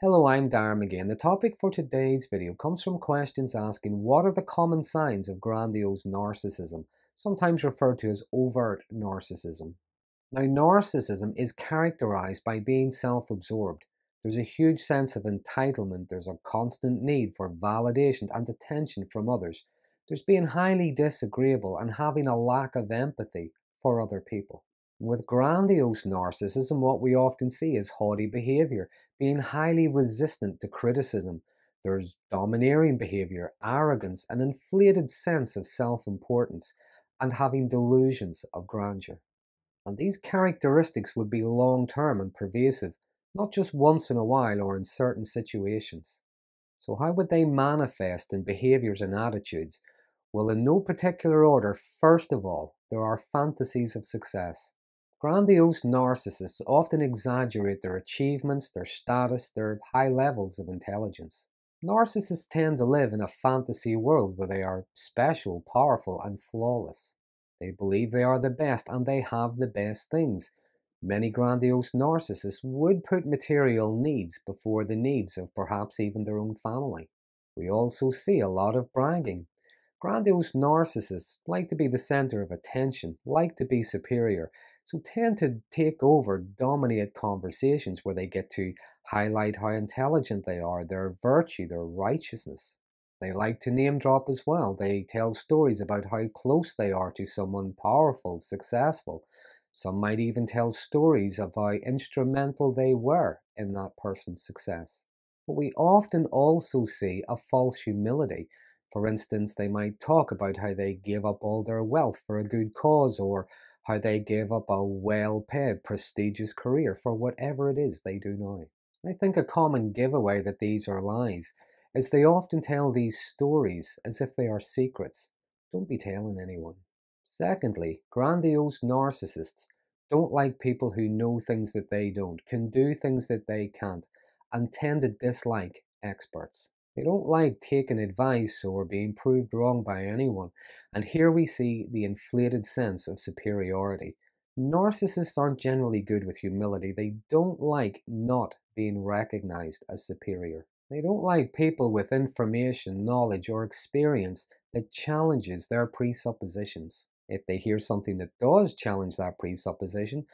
Hello, I'm Darren again. The topic for today's video comes from questions asking what are the common signs of grandiose narcissism, sometimes referred to as overt narcissism. Now, narcissism is characterized by being self-absorbed. There's a huge sense of entitlement, there's a constant need for validation and attention from others. There's being highly disagreeable and having a lack of empathy for other people. With grandiose narcissism, what we often see is haughty behavior, being highly resistant to criticism. There's domineering behavior, arrogance, an inflated sense of self-importance, and having delusions of grandeur. And these characteristics would be long-term and pervasive, not just once in a while or in certain situations. So how would they manifest in behaviors and attitudes? Well, in no particular order, first of all, there are fantasies of success. Grandiose narcissists often exaggerate their achievements, their status, their high levels of intelligence. Narcissists tend to live in a fantasy world where they are special, powerful, and flawless. They believe they are the best and they have the best things. Many grandiose narcissists would put material needs before the needs of perhaps even their own family. We also see a lot of bragging. Grandiose narcissists like to be the center of attention, like to be superior, so tend to take over, dominate conversations where they get to highlight how intelligent they are, their virtue, their righteousness. They like to name drop as well. They tell stories about how close they are to someone powerful, successful. Some might even tell stories of how instrumental they were in that person's success. But we often also see a false humility. For instance, they might talk about how they gave up all their wealth for a good cause, or how they gave up a well-paid, prestigious career for whatever it is they do now. I think a common giveaway that these are lies is they often tell these stories as if they are secrets. Don't be telling anyone. Secondly, grandiose narcissists don't like people who know things that they don't, can do things that they can't, and tend to dislike experts. They don't like taking advice or being proved wrong by anyone, and here we see the inflated sense of superiority. Narcissists aren't generally good with humility. They don't like not being recognized as superior. They don't like people with information, knowledge, or experience that challenges their presuppositions. If they hear something that does challenge that presupposition,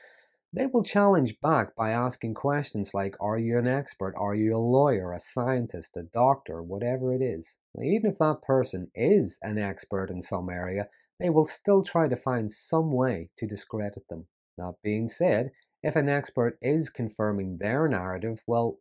they will challenge back by asking questions like, are you an expert? Are you a lawyer, a scientist, a doctor, whatever it is? Now, even if that person is an expert in some area, they will still try to find some way to discredit them. That being said, if an expert is confirming their narrative, well,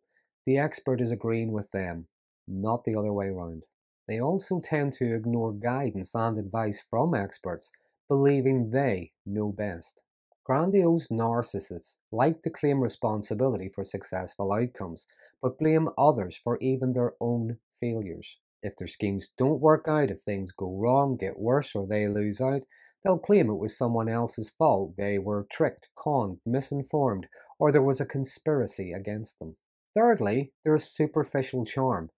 the expert is agreeing with them, not the other way around. They also tend to ignore guidance and advice from experts, believing they know best. Grandiose narcissists like to claim responsibility for successful outcomes, but blame others for even their own failures. If their schemes don't work out, if things go wrong, get worse, or they lose out, they'll claim it was someone else's fault. They were tricked, conned, misinformed, or there was a conspiracy against them. Thirdly, there's superficial charm.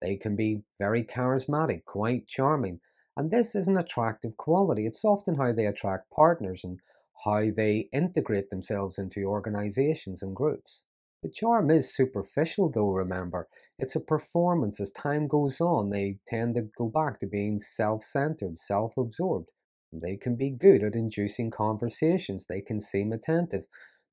They can be very charismatic, quite charming, and this is an attractive quality. It's often how they attract partners and how they integrate themselves into organizations and groups. The charm is superficial though, remember. It's a performance. As time goes on, they tend to go back to being self-centered, self-absorbed. They can be good at inducing conversations. They can seem attentive.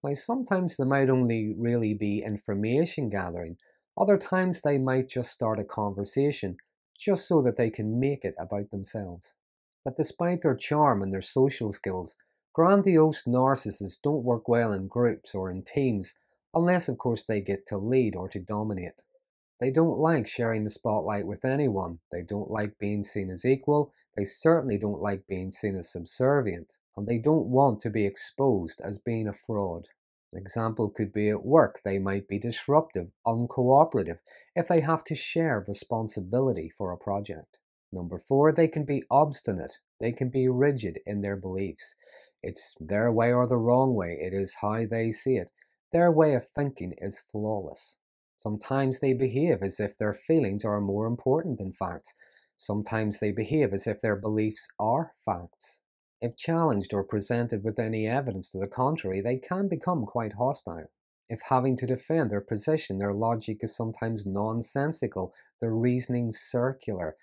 Now, sometimes they might only really be information gathering. Other times they might just start a conversation just so that they can make it about themselves. But despite their charm and their social skills, grandiose narcissists don't work well in groups or in teams, unless of course they get to lead or to dominate. They don't like sharing the spotlight with anyone. They don't like being seen as equal. They certainly don't like being seen as subservient. And they don't want to be exposed as being a fraud. An example could be at work. They might be disruptive, uncooperative, if they have to share responsibility for a project. Number 4, they can be obstinate. They can be rigid in their beliefs. It's their way or the wrong way. It is how they see it. Their way of thinking is flawless. Sometimes they behave as if their feelings are more important than facts. Sometimes they behave as if their beliefs are facts. If challenged or presented with any evidence to the contrary, they can become quite hostile. If having to defend their position, their logic is sometimes nonsensical, their reasoning circular.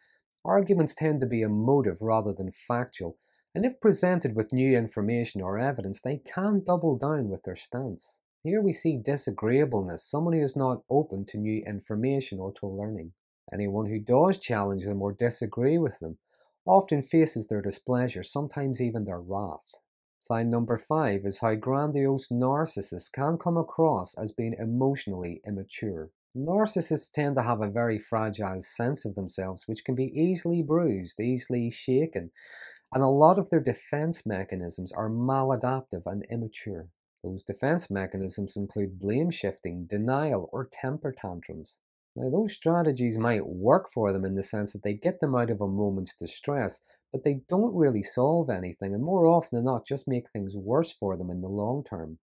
Arguments tend to be emotive rather than factual, and if presented with new information or evidence, they can double down with their stance. Here we see disagreeableness, someone who is not open to new information or to learning. Anyone who does challenge them or disagree with them often faces their displeasure, sometimes even their wrath. Sign number 5 is how grandiose narcissists can come across as being emotionally immature. Narcissists tend to have a very fragile sense of themselves, which can be easily bruised, easily shaken, and a lot of their defense mechanisms are maladaptive and immature. Those defense mechanisms include blame shifting, denial, or temper tantrums. Now, those strategies might work for them in the sense that they get them out of a moment's distress, but they don't really solve anything, and more often than not, just make things worse for them in the long term.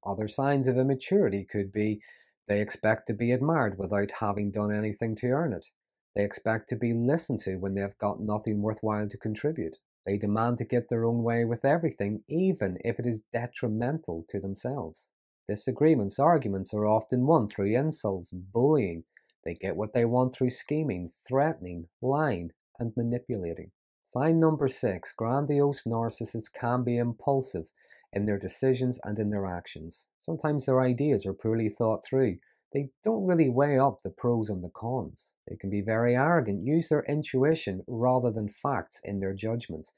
Other signs of immaturity could be they expect to be admired without having done anything to earn it. They expect to be listened to when they've got nothing worthwhile to contribute. They demand to get their own way with everything, even if it is detrimental to themselves. Disagreements, arguments are often won through insults, bullying. They get what they want through scheming, threatening, lying, and manipulating. Sign number 6, grandiose narcissists can be impulsive in their decisions and in their actions. Sometimes their ideas are poorly thought through. They don't really weigh up the pros and the cons. They can be very arrogant, use their intuition rather than facts in their judgments.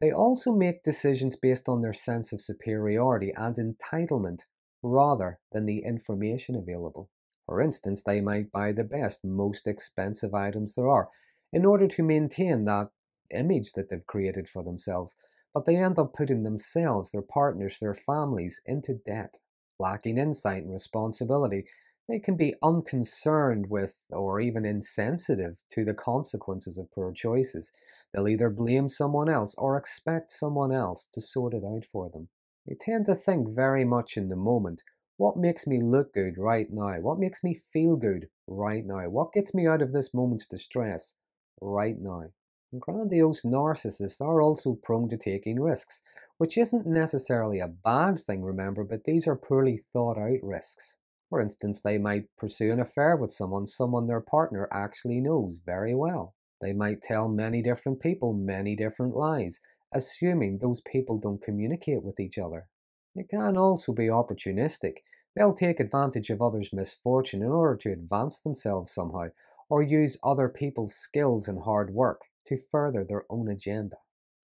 They also make decisions based on their sense of superiority and entitlement rather than the information available. For instance, they might buy the best, most expensive items there are in order to maintain that image that they've created for themselves, but they end up putting themselves, their partners, their families into debt. Lacking insight and responsibility, they can be unconcerned with or even insensitive to the consequences of poor choices. They'll either blame someone else or expect someone else to sort it out for them. They tend to think very much in the moment. What makes me look good right now? What makes me feel good right now? What gets me out of this moment's distress right now? And grandiose narcissists are also prone to taking risks, which isn't necessarily a bad thing, remember, but these are poorly thought out risks. For instance, they might pursue an affair with someone their partner actually knows very well. They might tell many different people many different lies, assuming those people don't communicate with each other. They can also be opportunistic. They'll take advantage of others' misfortune in order to advance themselves somehow, or use other people's skills and hard work to further their own agenda.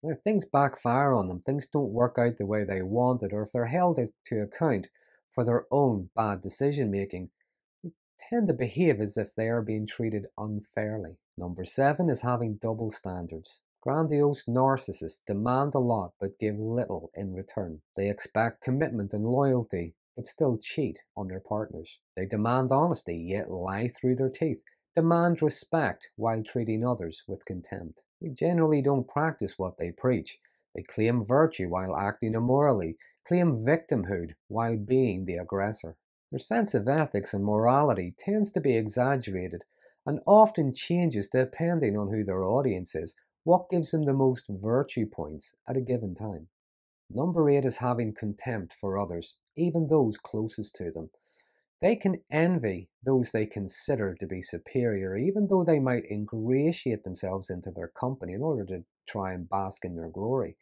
Now, if things backfire on them, things don't work out the way they wanted, or if they're held to account for their own bad decision making, they tend to behave as if they are being treated unfairly. Number 7 is having double standards. Grandiose narcissists demand a lot but give little in return. They expect commitment and loyalty but still cheat on their partners. They demand honesty yet lie through their teeth. Demand respect while treating others with contempt. They generally don't practice what they preach. They claim virtue while acting immorally, claim victimhood while being the aggressor. Their sense of ethics and morality tends to be exaggerated and often changes depending on who their audience is, what gives them the most virtue points at a given time. Number 8 is having contempt for others, even those closest to them. They can envy those they consider to be superior, even though they might ingratiate themselves into their company in order to try and bask in their glory.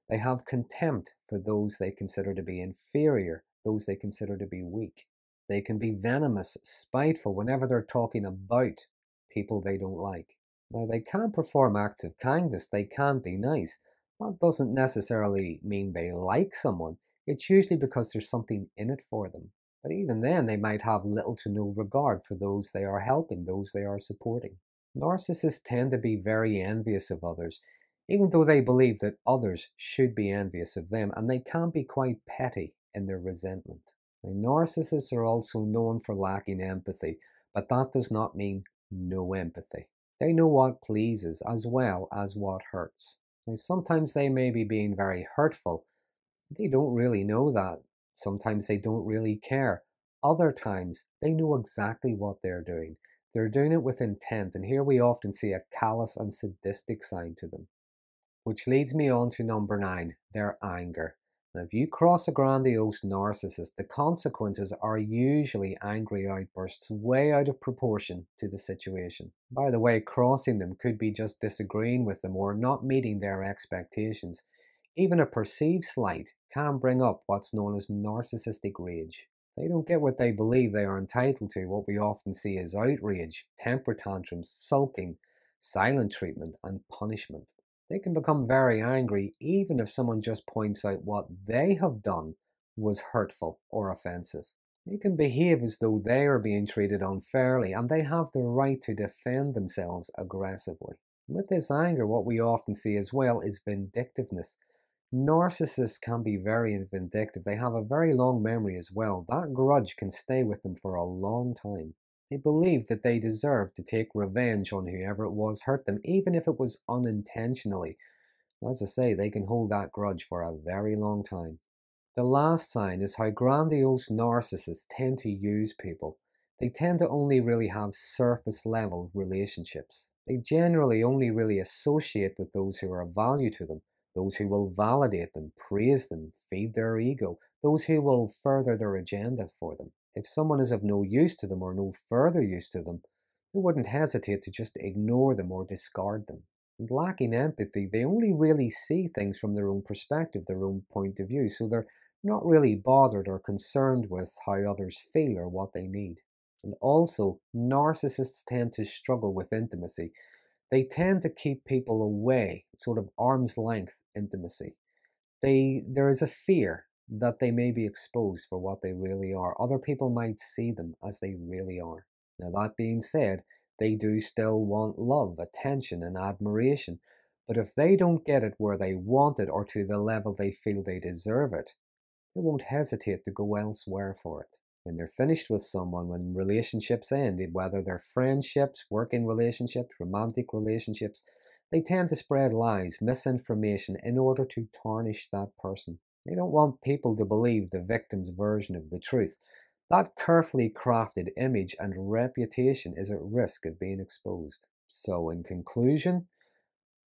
They have contempt for those they consider to be inferior, those they consider to be weak. They can be venomous, spiteful whenever they're talking about people they don't like. Now, they can perform acts of kindness, they can be nice. That doesn't necessarily mean they like someone. It's usually because there's something in it for them. But even then, they might have little to no regard for those they are helping, those they are supporting. Narcissists tend to be very envious of others, even though they believe that others should be envious of them, and they can be quite petty in their resentment. Now, narcissists are also known for lacking empathy, but that does not mean no empathy. They know what pleases as well as what hurts. Now, sometimes they may be being very hurtful. They don't really know that. Sometimes they don't really care. Other times, they know exactly what they're doing. They're doing it with intent, and here we often see a callous and sadistic side to them. Which leads me on to number 9, their anger. Now, if you cross a grandiose narcissist, the consequences are usually angry outbursts way out of proportion to the situation. By the way, crossing them could be just disagreeing with them or not meeting their expectations. Even a perceived slight can bring up what's known as narcissistic rage. They don't get what they believe they are entitled to. What we often see is outrage, temper tantrums, sulking, silent treatment, and punishment. They can become very angry even if someone just points out what they have done was hurtful or offensive. They can behave as though they are being treated unfairly and they have the right to defend themselves aggressively. With this anger, what we often see as well is vindictiveness. Narcissists can be very vindictive. They have a very long memory as well. That grudge can stay with them for a long time. They believe that they deserve to take revenge on whoever it was hurt them, even if it was unintentionally. As I say, they can hold that grudge for a very long time. The last sign is how grandiose narcissists tend to use people. They tend to only really have surface level relationships. They generally only really associate with those who are of value to them, those who will validate them, praise them, feed their ego, those who will further their agenda for them. If someone is of no use to them or no further use to them, they wouldn't hesitate to just ignore them or discard them. And lacking empathy, they only really see things from their own perspective, their own point of view, so they're not really bothered or concerned with how others feel or what they need. And also, narcissists tend to struggle with intimacy. They tend to keep people away, sort of arm's length intimacy. There is a fear that they may be exposed for what they really are. Other people might see them as they really are. Now, that being said, they do still want love, attention, and admiration. But if they don't get it where they want it or to the level they feel they deserve it, they won't hesitate to go elsewhere for it. When they're finished with someone, when relationships end, whether they're friendships, working relationships, romantic relationships, they tend to spread lies, misinformation in order to tarnish that person. They don't want people to believe the victim's version of the truth. That carefully crafted image and reputation is at risk of being exposed. So, in conclusion,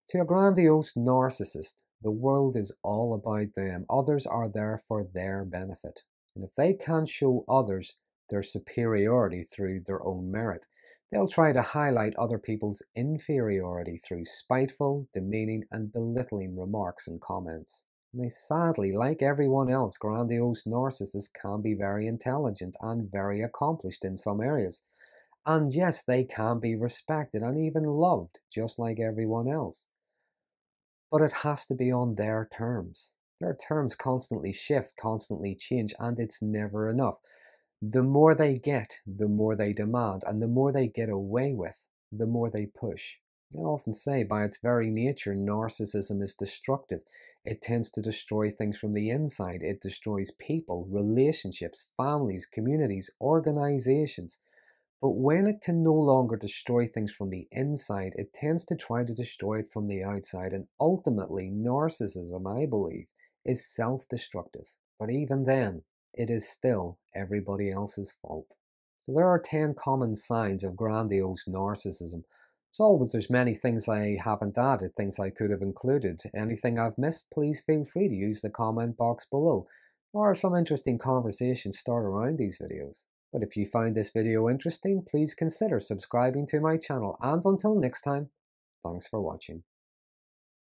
to a grandiose narcissist, the world is all about them. Others are there for their benefit. And if they can't show others their superiority through their own merit, they'll try to highlight other people's inferiority through spiteful, demeaning, and belittling remarks and comments. And sadly, like everyone else, grandiose narcissists can be very intelligent and very accomplished in some areas. And yes, they can be respected and even loved, just like everyone else. But it has to be on their terms. Their terms constantly shift, constantly change, and it's never enough. The more they get, the more they demand, and the more they get away with, the more they push. I often say, by its very nature, narcissism is destructive. It tends to destroy things from the inside. It destroys people, relationships, families, communities, organizations. But when it can no longer destroy things from the inside, it tends to try to destroy it from the outside. And ultimately, narcissism, I believe, is self-destructive. But even then, it is still everybody else's fault. So there are 10 common signs of grandiose narcissism. As always, there's many things I haven't added, things I could have included. Anything I've missed, please feel free to use the comment box below. Or some interesting conversations start around these videos. But if you find this video interesting, please consider subscribing to my channel. And until next time, thanks for watching.